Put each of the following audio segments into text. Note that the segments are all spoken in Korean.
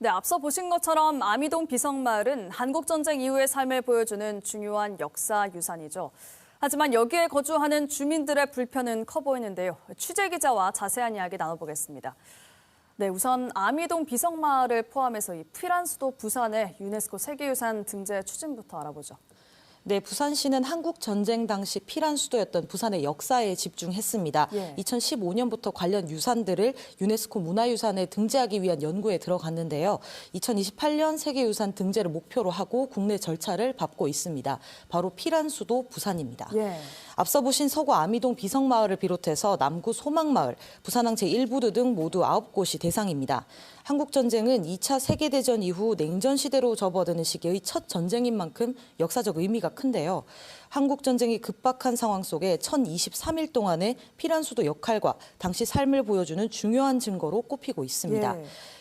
네, 앞서 보신 것처럼 아미동 비성마을은 한국전쟁 이후의 삶을 보여주는 중요한 역사 유산이죠. 하지만 여기에 거주하는 주민들의 불편은 커 보이는데요. 취재 기자와 자세한 이야기 나눠보겠습니다. 네, 우선 아미동 비성마을을 포함해서 이 피란수도 부산의 유네스코 세계유산 등재 추진부터 알아보죠. 네, 부산시는 한국 전쟁 당시 피란 수도였던 부산의 역사에 집중했습니다. 2015년부터 관련 유산들을 유네스코 문화유산에 등재하기 위한 연구에 들어갔는데요. 2028년 세계유산 등재를 목표로 하고 국내 절차를 밟고 있습니다. 바로 피란 수도 부산입니다. 앞서 보신 서구 아미동 비성마을을 비롯해서 남구 소망마을, 부산항 제1부두 등 모두 9곳이 대상입니다. 한국전쟁은 2차 세계대전 이후 냉전시대로 접어드는 시기의 첫 전쟁인 만큼 역사적 의미가 큰데요. 한국전쟁이 급박한 상황 속에 1023일 동안의 피란수도 역할과 당시 삶을 보여주는 중요한 증거로 꼽히고 있습니다.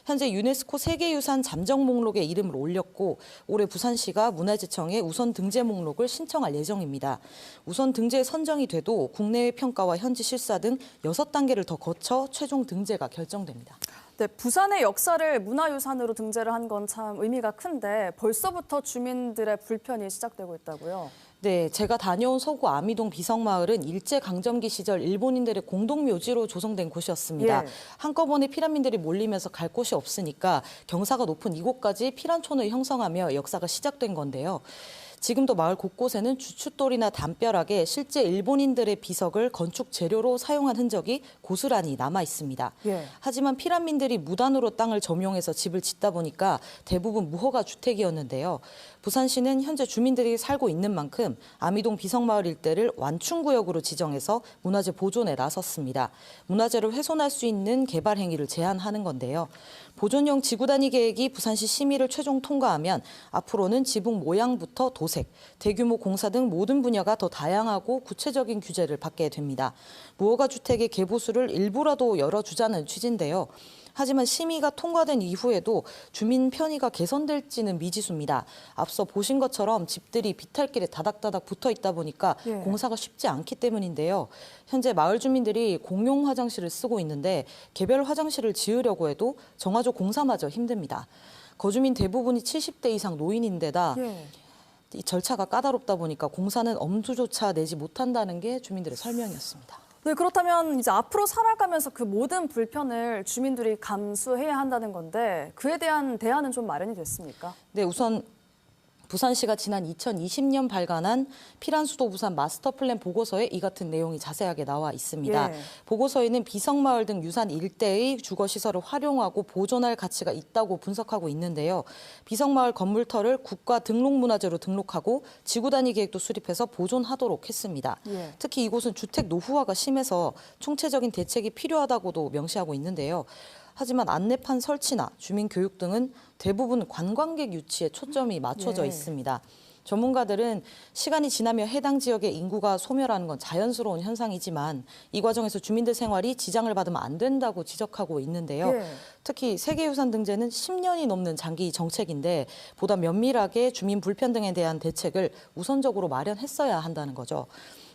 현재 유네스코 세계유산 잠정 목록에 이름을 올렸고 올해 부산시가 문화재청에 우선 등재 목록을 신청할 예정입니다. 우선 등재에 선정이 돼도 국내외 평가와 현지 실사 등 6단계를 더 거쳐 최종 등재가 결정됩니다. 네, 부산의 역사를 문화유산으로 등재를 한 건 참 의미가 큰데 벌써부터 주민들의 불편이 시작되고 있다고요? 네, 제가 다녀온 서구 아미동 비성마을은 일제강점기 시절 일본인들의 공동묘지로 조성된 곳이었습니다. 한꺼번에 피란민들이 몰리면서 갈 곳이 없으니까 경사가 높은 이곳까지 피란촌을 형성하며 역사가 시작된 건데요. 지금도 마을 곳곳에는 주춧돌이나 담벼락에 실제 일본인들의 비석을 건축 재료로 사용한 흔적이 고스란히 남아 있습니다. 하지만 피란민들이 무단으로 땅을 점용해서 집을 짓다 보니까 대부분 무허가 주택이었는데요. 부산시는 현재 주민들이 살고 있는 만큼 아미동 비성마을 일대를 완충구역으로 지정해서 문화재 보존에 나섰습니다. 문화재를 훼손할 수 있는 개발 행위를 제한하는 건데요. 보존용 지구단위 계획이 부산시 심의를 최종 통과하면 앞으로는 지붕 모양부터 도색, 대규모 공사 등 모든 분야가 더 다양하고 구체적인 규제를 받게 됩니다. 무허가 주택의 개보수를 일부라도 열어주자는 취지인데요. 하지만 심의가 통과된 이후에도 주민 편의가 개선될지는 미지수입니다. 앞서 보신 것처럼 집들이 비탈길에 다닥다닥 붙어 있다 보니까 공사가 쉽지 않기 때문인데요. 현재 마을 주민들이 공용 화장실을 쓰고 있는데 개별 화장실을 지으려고 해도 정화조 공사마저 힘듭니다. 거주민 대부분이 70대 이상 노인인데다 이 절차가 까다롭다 보니까 공사는 엄두조차 내지 못한다는 게 주민들의 설명이었습니다. 네, 그렇다면 이제 앞으로 살아가면서 그 모든 불편을 주민들이 감수해야 한다는 건데 그에 대한 대안은 좀 마련이 됐습니까? 네, 우선 부산시가 지난 2020년 발간한 피란수도 부산 마스터플랜 보고서에 이 같은 내용이 자세하게 나와 있습니다. 보고서에는 비성마을 등 유산 일대의 주거시설을 활용하고 보존할 가치가 있다고 분석하고 있는데요. 비성마을 건물터를 국가 등록문화재로 등록하고 지구단위 계획도 수립해서 보존하도록 했습니다. 특히 이곳은 주택 노후화가 심해서 총체적인 대책이 필요하다고도 명시하고 있는데요. 하지만 안내판 설치나 주민 교육 등은 대부분 관광객 유치에 초점이 맞춰져 있습니다. 전문가들은 시간이 지나며 해당 지역의 인구가 소멸하는 건 자연스러운 현상이지만 이 과정에서 주민들 생활이 지장을 받으면 안 된다고 지적하고 있는데요. 특히 세계유산 등재는 10년이 넘는 장기 정책인데 보다 면밀하게 주민 불편 등에 대한 대책을 우선적으로 마련했어야 한다는 거죠.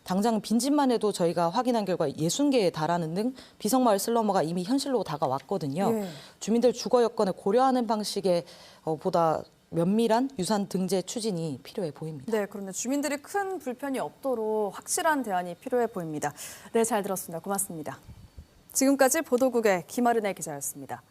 당장 빈집만 해도 저희가 확인한 결과 60개에 달하는 등 비성마을 슬러머가 이미 현실로 다가왔거든요. 주민들 주거 여건을 고려하는 방식의 보다 면밀한 유산 등재 추진이 필요해 보입니다. 네, 그런데 주민들이 큰 불편이 없도록 확실한 대안이 필요해 보입니다. 네, 잘 들었습니다. 고맙습니다. 지금까지 보도국의 김아른의 기자였습니다.